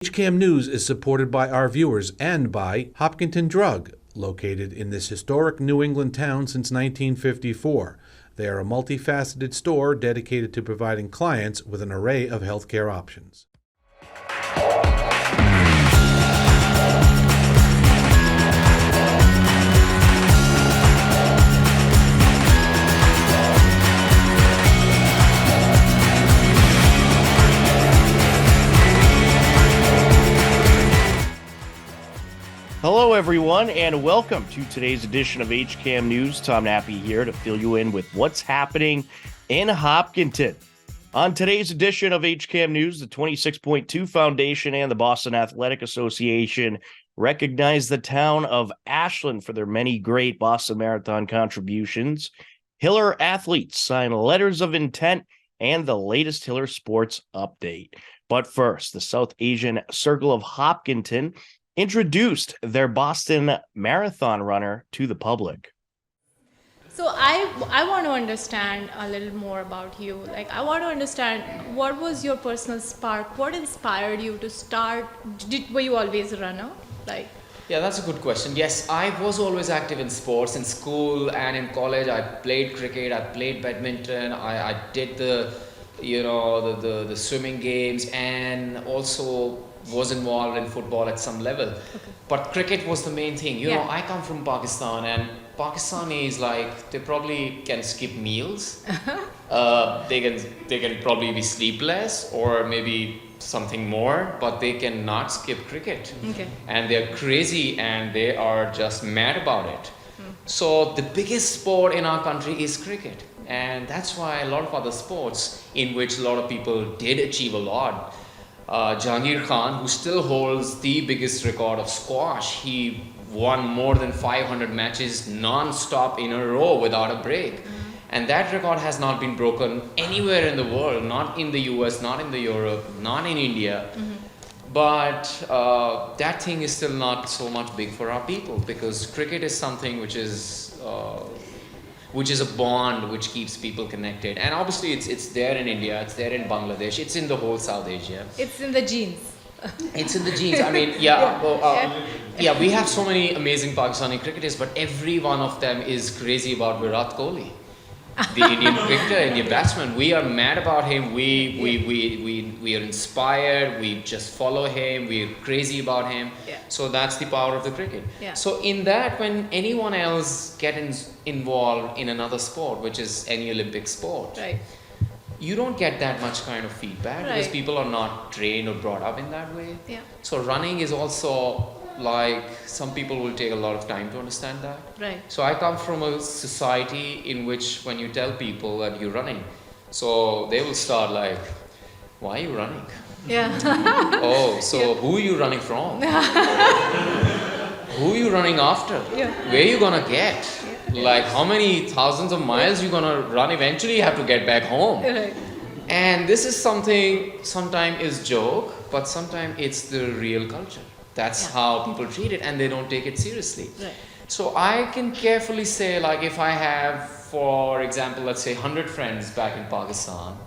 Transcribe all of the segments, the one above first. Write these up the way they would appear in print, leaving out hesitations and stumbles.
HCAM News is supported by our viewers and by Hopkinton Drug, located in this historic New England town since 1954. They are a multifaceted store dedicated to providing clients with an array of healthcare options. Hello, everyone, and welcome to today's edition of HCAM News. Tom Nappy here to fill you in with what's happening in Hopkinton. On today's edition of HCAM News, the 26.2 Foundation and the Boston Athletic Association recognize the town of Ashland for their many great Boston Marathon contributions. Hiller athletes sign letters of intent and the latest Hiller sports update. But first, the South Asian Circle of Hopkinton introduced their Boston Marathon runner to the public. So I want to understand a little more about you. Like, I want to understand, what was your personal spark? What inspired you to start? Were you always a runner? Yeah, that's a good question. Yes, I was always active in sports. In school and in college, I played cricket, I played badminton, I did the swimming games, and also was involved in football at some level. Okay. But cricket was the main thing. You know, I come from Pakistan, and Pakistanis, like, they probably can skip meals. They can probably be sleepless or maybe something more, but they cannot skip cricket. Okay. And they're crazy and they are just mad about it. So the biggest sport in our country is cricket. And that's why a lot of other sports in which a lot of people did achieve a lot. Jahangir Khan, who still holds the biggest record of squash, he won more than 500 matches non-stop in a row without a break. And that record has not been broken anywhere in the world, not in the US, not in the Europe, not in India. But that thing is still not so much big for our people, because cricket is something which is a bond which keeps people connected. And obviously it's there in India, it's there in Bangladesh, it's in the whole South Asia. It's in the genes. It's in the genes. I mean, we have so many amazing Pakistani cricketers, but every one of them is crazy about Virat Kohli, the Indian cricketer, Indian batsman. We are mad about him. We are inspired. We just follow him. We're crazy about him. Yeah. So that's the power of the cricket. Yeah. So in that, when anyone else gets involved in another sport, which is any Olympic sport, right, you don't get that much kind of feedback, right, because people are not trained or brought up in that way. Yeah. So running is also, like, some people will take a lot of time to understand that. Right. So I come from a society in which when you tell people that you're running, so they will start like, why are you running? Yeah. Oh, so who are you running from? Who are you running after? Yeah. Where are you gonna get? Yeah. Like, how many thousands of miles you gonna run? Eventually you have to get back home. Right. And this is something, sometimes is joke, but sometimes it's the real culture. That's how people treat it, and they don't take it seriously. Right. So I can carefully say, like, if I have, for example, let's say 100 friends back in Pakistan,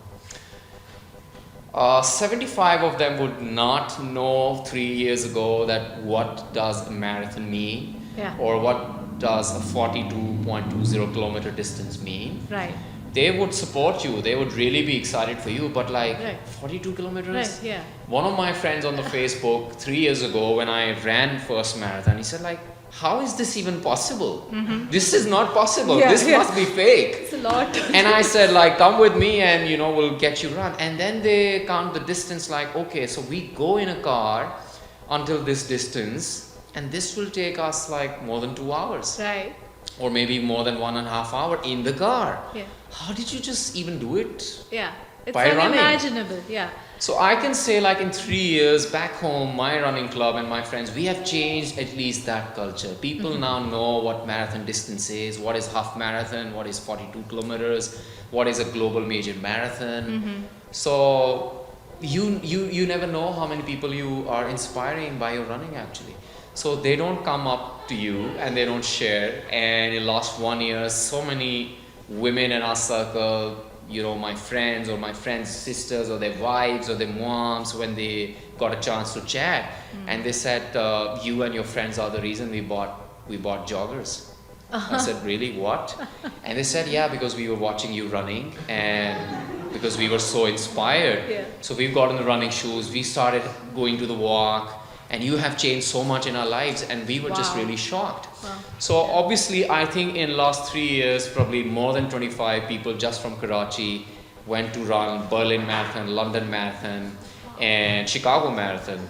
75 of them would not know 3 years ago that what does a marathon mean, or what does a 42.20 kilometer distance mean. Right. They would support you. They would really be excited for you. But like, 42 kilometers? Right, yeah. One of my friends on the Facebook 3 years ago, when I ran first marathon, he said, like, how is this even possible? This is not possible. This must be fake. It's a lot. And I said, like, come with me and, we'll get you run. And then they count the distance, like, okay, so we go in a car until this distance, and this will take us like more than 2 hours. Right. Or maybe more than 1.5 hours in the car. Yeah. How did you just even do it? Yeah. It's by unimaginable. Running? Yeah. So I can say, like, in 3 years back home, my running club and my friends, we have changed at least that culture. People now know what marathon distance is, what is half marathon, what is 42 kilometers, what is a global major marathon. So you never know how many people you are inspiring by your running, actually. So they don't come up to you and they don't share. And in the last 1 year, so many women in our circle, my friends or my friends' sisters or their wives or their moms when they got a chance to chat, and they said, you and your friends are the reason we bought joggers. I said, really, what? And they said, yeah, because we were watching you running and because we were so inspired. Yeah. So we've gotten the running shoes, we started going to the walk, and you have changed so much in our lives, and we were just really shocked. Wow. So obviously, I think in last 3 years, probably more than 25 people just from Karachi went to run Berlin Marathon, London Marathon, and Chicago Marathon.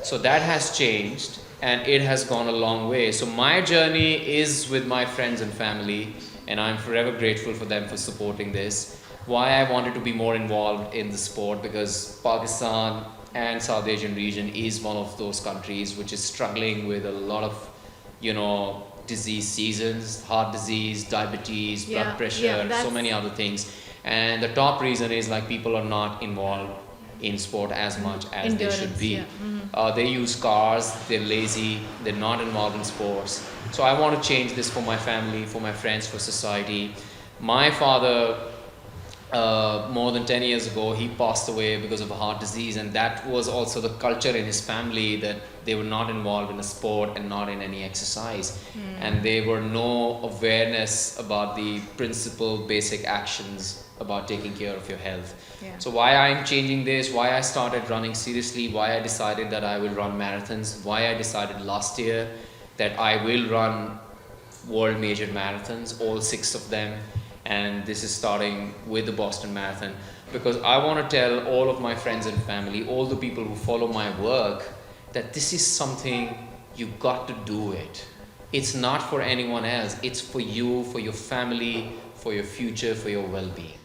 So that has changed, and it has gone a long way. So my journey is with my friends and family, and I'm forever grateful for them for supporting this. Why I wanted to be more involved in the sport, because Pakistan and South Asian region is one of those countries which is struggling with a lot of, disease seasons, heart disease, diabetes, blood pressure, so many other things. And the top reason is like people are not involved in sport as much as they should be. They use cars, they're lazy, they're not involved in sports. So I want to change this for my family, for my friends, for society. My father, more than 10 years ago, he passed away because of a heart disease, and that was also the culture in his family, that they were not involved in a sport and not in any exercise. And there were no awareness about the principal basic actions about taking care of your health. So why I'm changing this, why I started running seriously, why I decided that I will run marathons, why I decided last year that I will run world major marathons, all 6 of them. And this is starting with the Boston Marathon, because I want to tell all of my friends and family, all the people who follow my work, that this is something you got to do it. It's not for anyone else. It's for you, for your family, for your future, for your well-being.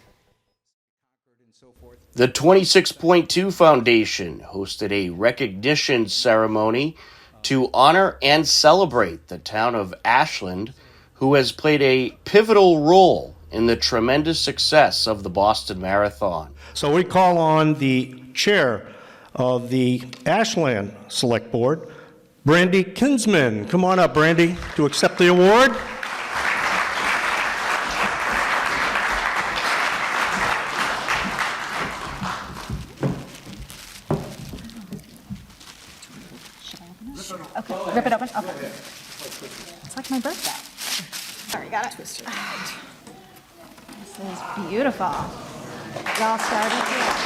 The 26.2 Foundation hosted a recognition ceremony to honor and celebrate the town of Ashland, who has played a pivotal role in the tremendous success of the Boston Marathon. So we call on the chair of the Ashland Select Board, Brandy Kinsman. Come on up, Brandy, to accept the award. Okay, rip it open. Okay. It's like my birthday. All right, got it. Twist it. This is beautiful. Y'all started here.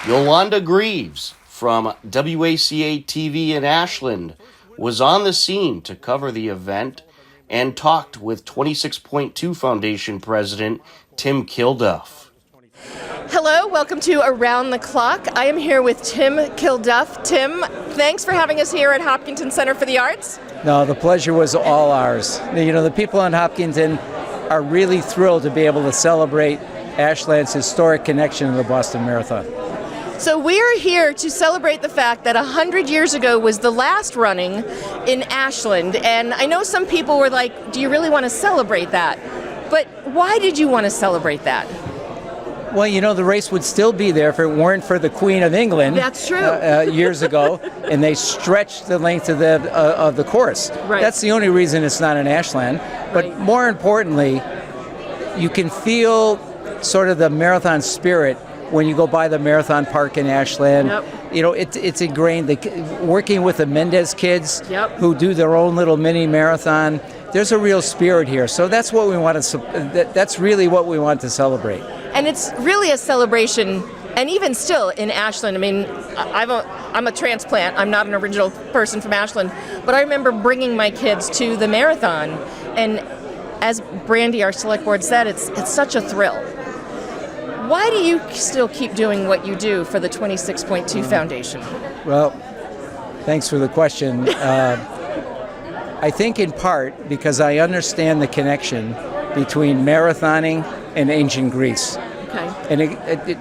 Yolanda Greaves from WACA TV in Ashland was on the scene to cover the event and talked with 26.2 Foundation President Tim Kilduff. Hello, welcome to Around the Clock. I am here with Tim Kilduff. Tim, thanks for having us here at Hopkinton Center for the Arts. No, the pleasure was all ours. The people in Hopkinton are really thrilled to be able to celebrate Ashland's historic connection to the Boston Marathon. So we're here to celebrate the fact that 100 years ago was the last running in Ashland. And I know some people were like, do you really want to celebrate that? But why did you want to celebrate that? Well, the race would still be there if it weren't for the Queen of England. That's true. Years ago, and they stretched the length of the course. Right. That's the only reason it's not in Ashland. But more importantly, you can feel sort of the marathon spirit when you go by the Marathon Park in Ashland. Yep. It's ingrained. Working with the Mendez kids, Yep. who do their own little mini marathon. There's a real spirit here. So that's what we want to. That's really what we want to celebrate. And it's really a celebration, and even still in Ashland, I mean, I'm a transplant, I'm not an original person from Ashland, but I remember bringing my kids to the marathon, and as Brandy, our select board, said, it's such a thrill. Why do you still keep doing what you do for the 26.2 Foundation? Well, thanks for the question. I think in part because I understand the connection between marathoning and ancient Greece. Okay. And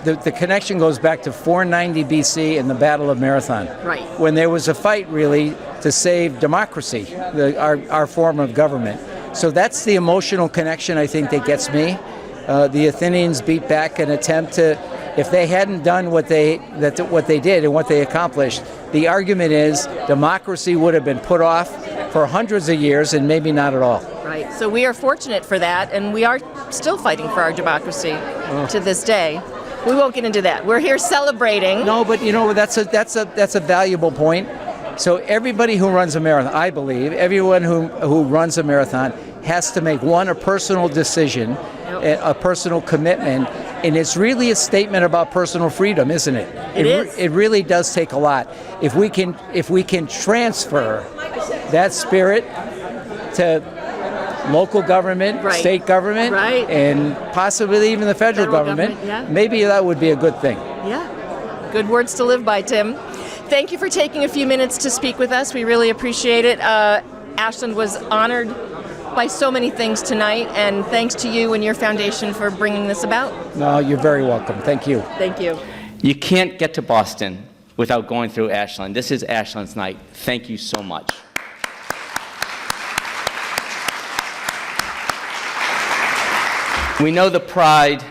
the connection goes back to 490 BC and the Battle of Marathon. Right. When there was a fight, really, to save democracy, our form of government. So that's the emotional connection, I think, that gets me. The Athenians beat back an attempt to, if they hadn't done what they did and what they accomplished, the argument is democracy would have been put off for hundreds of years and maybe not at all. Right. So we are fortunate for that, and we are still fighting for our democracy to this day. We won't get into that. We're here celebrating. No, but that's a valuable point. So everybody who runs a marathon, I believe, everyone who runs a marathon has to make a personal decision, a personal commitment, and it's really a statement about personal freedom, isn't it? It is. It really does take a lot. If we can transfer that spirit to local government, state government, and possibly even the federal government, maybe that would be a good thing. Yeah. Good words to live by, Tim. Thank you for taking a few minutes to speak with us. We really appreciate it. Ashland was honored by so many things tonight, and thanks to you and your foundation for bringing this about. No, you're very welcome. Thank you. Thank you. You can't get to Boston without going through Ashland. This is Ashland's night. Thank you so much. We know the pride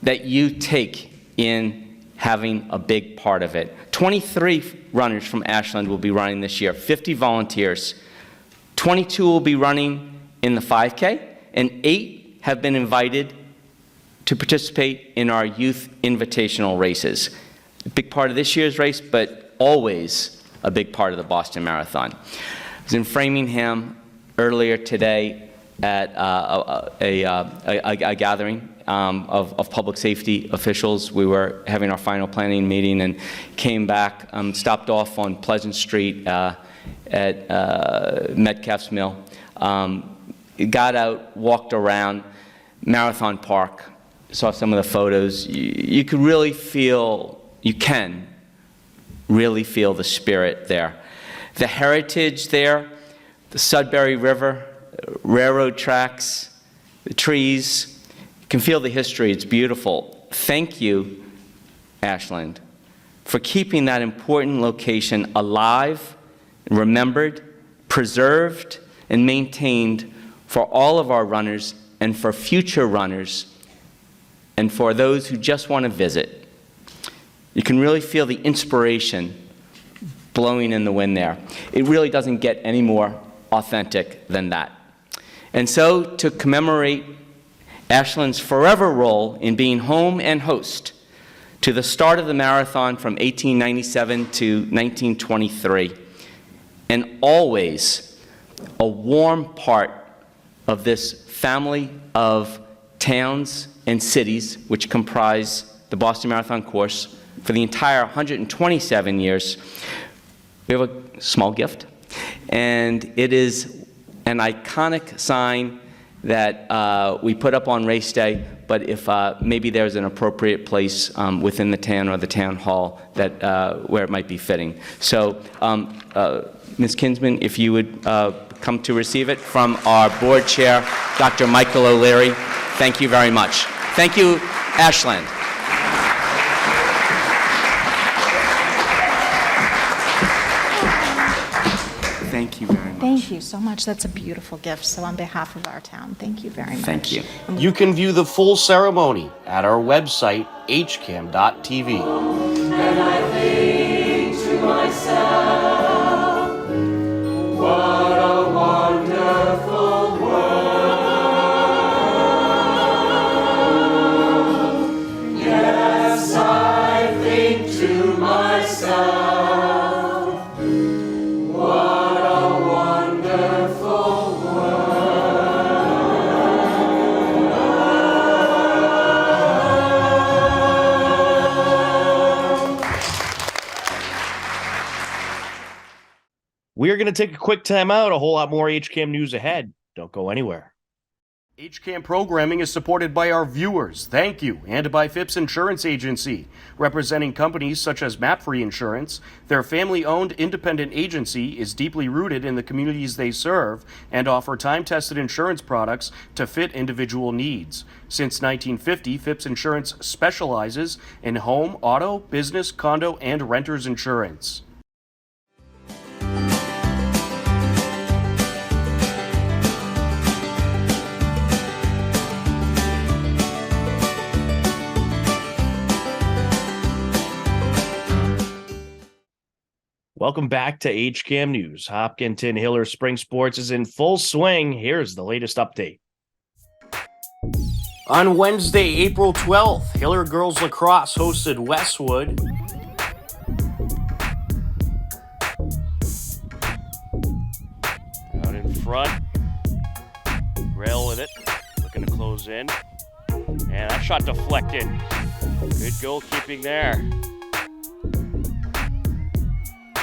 that you take in having a big part of it. 23 runners from Ashland will be running this year, 50 volunteers. 22 will be running in the 5K, and 8 have been invited to participate in our youth invitational races. A big part of this year's race, but always a big part of the Boston Marathon. I was in Framingham earlier today at a gathering of public safety officials. We were having our final planning meeting and came back, stopped off on Pleasant Street at Metcalf's Mill, got out, walked around Marathon Park, saw some of the photos. You could really feel, you can really feel the spirit there. The heritage there, the Sudbury River, railroad tracks, the trees. You can feel the history. It's beautiful. Thank you, Ashland, for keeping that important location alive, remembered, preserved, and maintained for all of our runners and for future runners and for those who just want to visit. You can really feel the inspiration blowing in the wind there. It really doesn't get any more authentic than that. And so, to commemorate Ashland's forever role in being home and host to the start of the marathon from 1897 to 1923, and always a warm part of this family of towns and cities which comprise the Boston Marathon course for the entire 127 years, we have a small gift, and it is an iconic sign that we put up on race day, but if maybe there's an appropriate place within the town or the town hall that where it might be fitting. So, Ms. Kinsman, if you would come to receive it from our board chair, Dr. Michael O'Leary. Thank you very much. Thank you, Ashland. Thank you very much. Thank you so much. That's a beautiful gift. So on behalf of our town, thank you very much. Thank you. You can view the full ceremony at our website, hcam.tv. And I think to myself, what a wonderful world. Yes, I think to myself, what a wonderful We are going to take a quick time out. A whole lot more HCAM news ahead. Don't go anywhere. HCAM programming is supported by our viewers, thank you, and by Phipps Insurance Agency, representing companies such as MapFree Insurance. Their family-owned independent agency is deeply rooted in the communities they serve and offer time-tested insurance products to fit individual needs. Since 1950, Phipps Insurance specializes in home, auto, business, condo, and renters insurance. Welcome back to HCAM News. Hopkinton Hiller Spring Sports is in full swing. Here's the latest update. On Wednesday, April 12th, Hiller Girls Lacrosse hosted Westwood. Out in front. Rail with it. Looking to close in. And that shot deflected. Good goalkeeping there.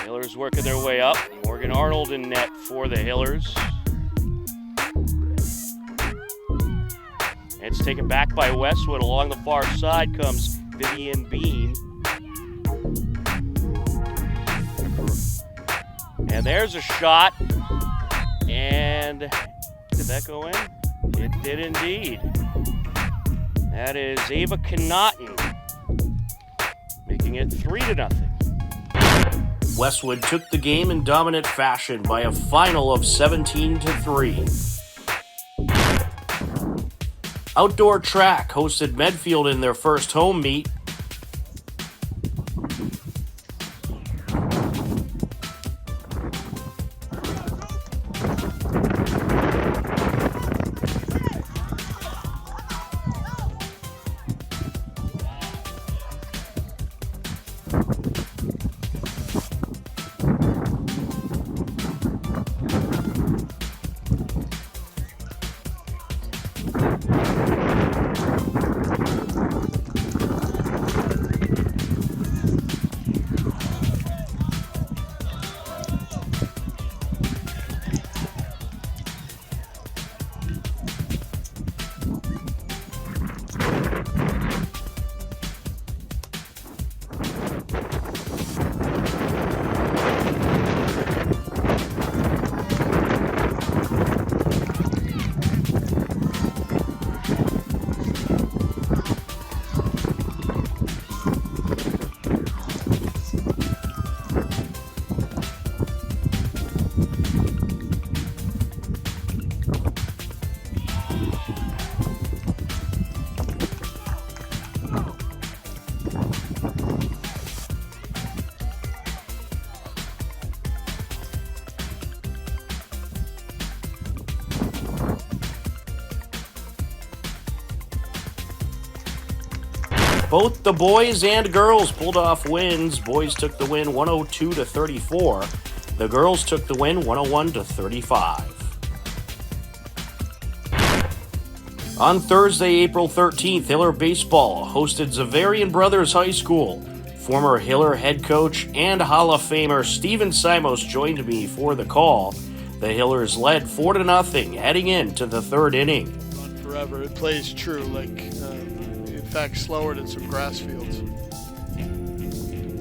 Hillers working their way up. Morgan Arnold in net for the Hillers. It's taken back by Westwood. Along the far side comes Vivian Bean. And there's a shot. And did that go in? It did indeed. That is Ava Connaughton, making it 3-0. Westwood took the game in dominant fashion by a final of 17-3. Outdoor track hosted Medfield in their first home meet. Both the boys and girls pulled off wins. Boys took the win 102-34. The girls took the win 101-35. On Thursday, April 13th, Hiller Baseball hosted Zavarian Brothers High School. Former Hiller head coach and Hall of Famer Steven Simos joined me for the call. The Hillers led 4-0 heading into the third inning. Forever, it plays true, in fact, slower than some grass fields.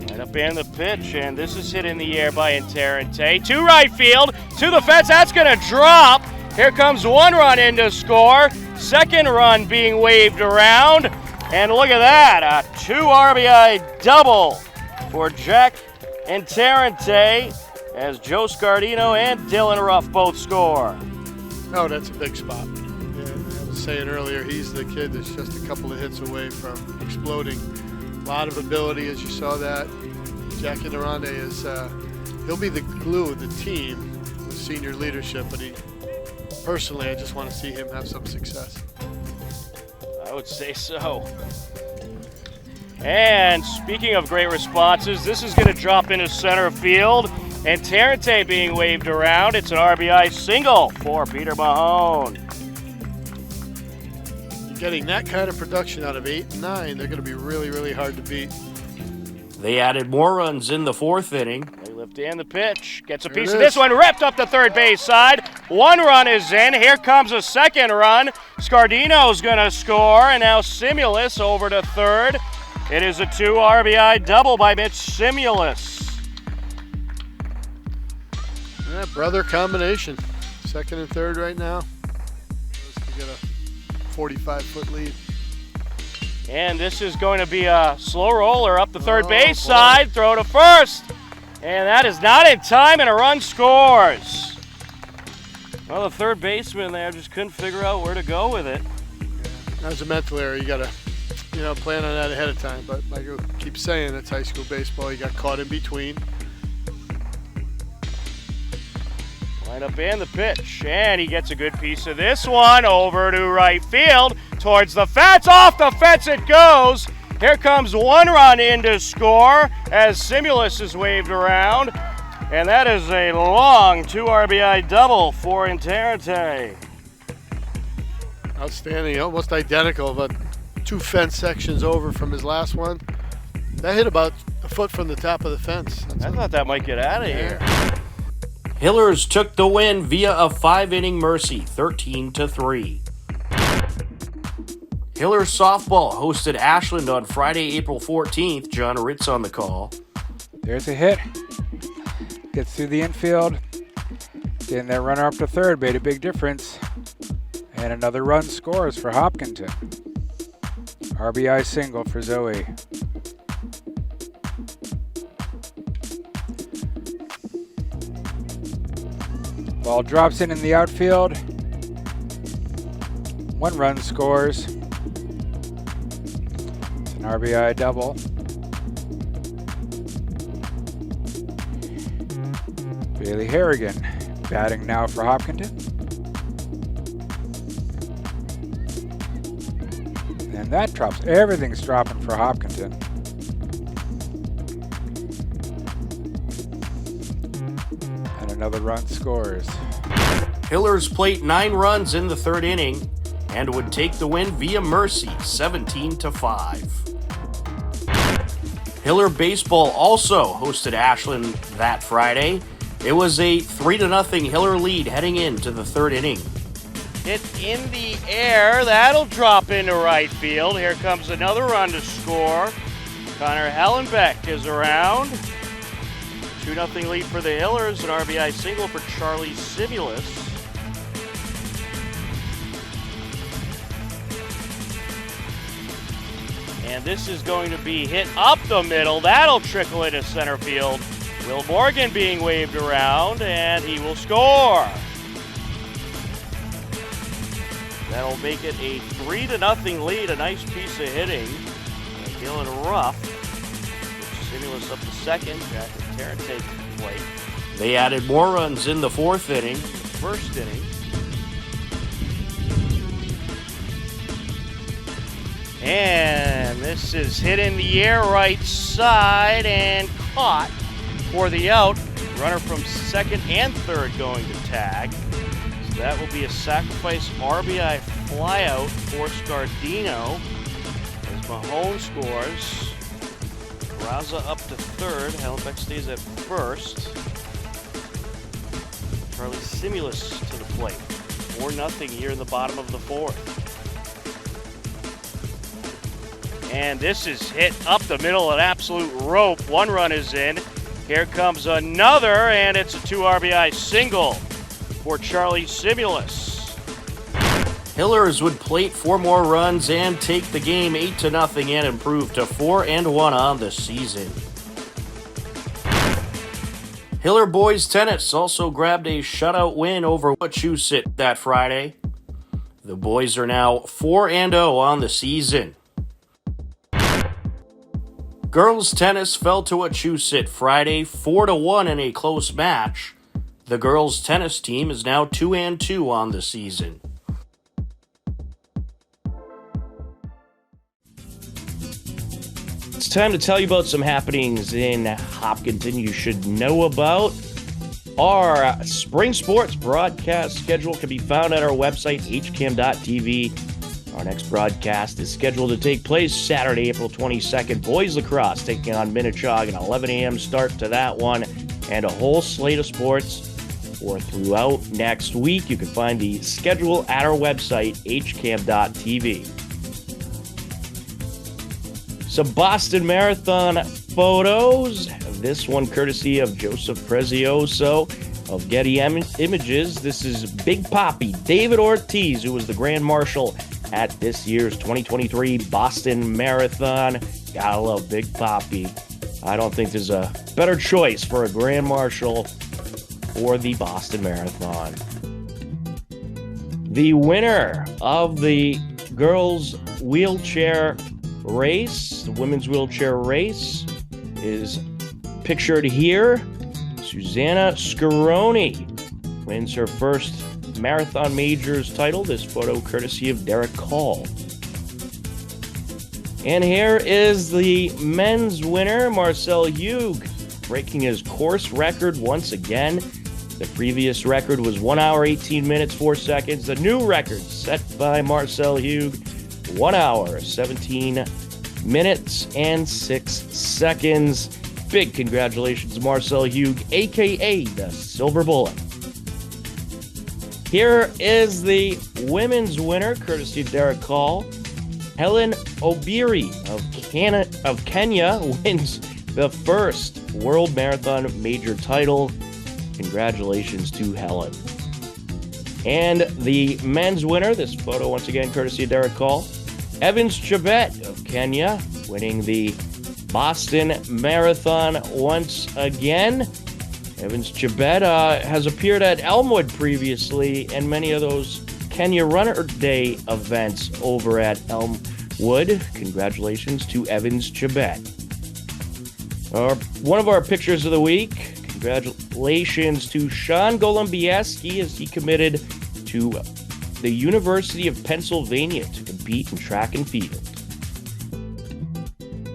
Right up in the pitch, and this is hit in the air by Interente. To right field, to the fence, that's going to drop. Here comes one run in to score. Second run being waved around. And look at that, a 2 RBI double for Jack Interente as Joe Scardino and Dylan Ruff both score. Oh, that's a big spot. I was saying earlier, he's the kid that's just a couple of hits away from exploding. A lot of ability, as you saw that. Jack Interente is, he'll be the glue of the team with senior leadership, but personally, I just want to see him have some success. I would say so. And speaking of great responses, this is going to drop into center field. And Terrente being waved around. It's an RBI single for Peter Mahone. Getting that kind of production out of 8 and 9, they're going to be really, really hard to beat. They added more runs in the fourth inning. They lift in the pitch. Gets a piece of this one, ripped up the third base side. One run is in. Here comes a second run. Scardino's going to score, and now Simulus over to third. It is a 2 RBI double by Mitch Simulus. Yeah, brother combination. Second and third right now. To get a 45-foot lead. And this is going to be a slow roller up the third base side. Throw to first. And that is not in time, and a run scores. Well, the third baseman there just couldn't figure out where to go with it. Yeah, as a mental error, you got to plan on that ahead of time. But like I keep saying, it's high school baseball. You got caught in between. Line up and the pitch, and he gets a good piece of this one over to right field, towards the fence, off the fence it goes. Here comes one run in to score as Simulus is waved around, and that is a long 2 RBI double for Interente. Outstanding, almost identical, but 2 fence sections over from his last one. That hit about a foot from the top of the fence. I thought that might get out of here. Hillers took the win via a 5-inning mercy, 13-3. Hillers softball hosted Ashland on Friday, April 14th. John Ritz on the call. There's a hit. Gets through the infield. Getting that runner up to third made a big difference. And another run scores for Hopkinton. RBI single for Zoe. Ball drops in the outfield. 1 run scores. It's an RBI double. Bailey Harrigan batting now for Hopkinton. And that drops. Everything's dropping for Hopkinton. And another run scores. Hillers plate 9 runs in the 3rd inning and would take the win via mercy, 17-5. Hiller baseball also hosted Ashland that Friday. It was a 3-0 Hiller lead heading into the 3rd inning. Hit in the air, that'll drop into right field. Here comes another run to score. Connor Hellenbeck is around. 2-0 lead for the Hillers, an RBI single for Charlie Simulus. And this is going to be hit up the middle. That'll trickle into center field. Will Morgan being waved around, and he will score. That'll make it a 3-0 lead. A nice piece of hitting. Dylan Ruff. Simulus up to second. Jack and Tarrant take the plate. They added more runs in the 4th inning. First inning. And this is hit in the air right side and caught for the out. Runner from second and third going to tag. So that will be a sacrifice RBI flyout for Scardino as Mahone scores. Raza up to third. Hellenbeck stays at first. Charlie Simulus to the plate. 4-0 here in the bottom of the 4th. And this is hit up the middle, an absolute rope. 1 run is in. Here comes another, and it's a 2 RBI single for Charlie Simulus. Hillers would plate 4 more runs and take the game 8-0 and improve to 4-1 on the season. Hiller boys tennis also grabbed a shutout win over Wachusett that Friday. The boys are now 4-0 on the season. Girls tennis fell to Wachusett Friday 4-1 in a close match. The girls tennis team is now 2-2 on the season. It's time to tell you about some happenings in Hopkinton you should know about. Our spring sports broadcast schedule can be found at our website, hcam.tv. Our next broadcast is scheduled to take place Saturday, April 22nd. Boys lacrosse taking on Minnechaug, an 11 a.m. start to that one, and a whole slate of sports for throughout next week. You can find the schedule at our website, hcam.tv. Some Boston Marathon photos. This one courtesy of Joseph Prezioso of Getty Images. This is Big Poppy, David Ortiz, who was the Grand Marshal at this year's 2023 Boston Marathon. Gotta love Big Poppy. I don't think there's a better choice for a Grand Marshal for the Boston Marathon. The winner of the girls' wheelchair race, the women's wheelchair race, is pictured here. Susanna Scaroni wins her first marathon majors title. This photo courtesy of Derek Call. And here is the men's winner, Marcel Hugh, breaking his course record once again. The previous record was 1 hour, 18 minutes, 4 seconds. The new record set by Marcel Hugh, 1 hour, 17 minutes, and 6 seconds. Big congratulations to Marcel Hugh, a.k.a. the Silver Bullet. Here is the women's winner, courtesy of Derek Call. Helen Obiri of Kenya wins the first World Marathon Major title. Congratulations to Helen. And the men's winner, this photo once again courtesy of Derek Call, Evans Chebet of Kenya, winning the Boston Marathon once again. Evans Chebet has appeared at Elmwood previously and many of those Kenya Runner Day events over at Elmwood. Congratulations to Evans Chebet. One of our pictures of the week. Congratulations to Sean Golombieski as he committed to the University of Pennsylvania to compete in track and field.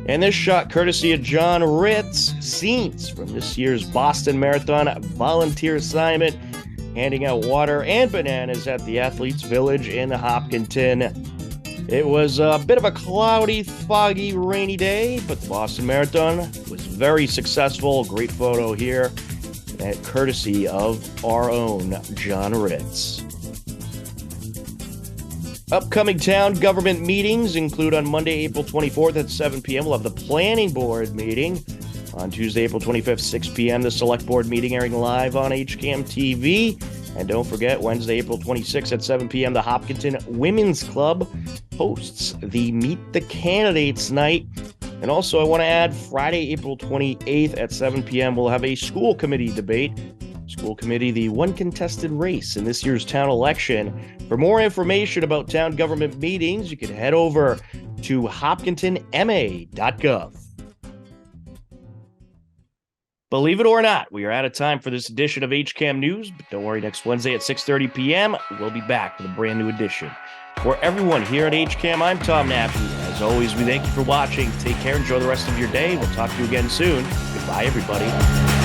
And this shot courtesy of John Ritz, scenes from this year's Boston Marathon volunteer assignment, handing out water and bananas at the Athletes Village in Hopkinton. It was a bit of a cloudy, foggy, rainy day, but the Boston Marathon was very successful. Great photo here, courtesy of our own John Ritz. Upcoming town government meetings include on Monday, April 24th at 7 p.m. We'll have the Planning Board meeting. On Tuesday, April 25th, 6 p.m., the Select Board meeting airing live on HCAM TV. And don't forget, Wednesday, April 26th at 7 p.m., the Hopkinton Women's Club hosts the Meet the Candidates night. And also, I want to add, Friday, April 28th at 7 p.m., we'll have a school committee debate. School committee, the one contested race in this year's town election. For more information about town government meetings, you can head over to hopkintonma.gov. Believe it or not, we are out of time for this edition of HCAM News, but don't worry, next Wednesday at 6:30 p.m., we'll be back with a brand new edition. For everyone here at HCAM, I'm Tom Nappy. As always, we thank you for watching. Take care, enjoy the rest of your day. We'll talk to you again soon. Goodbye, everybody.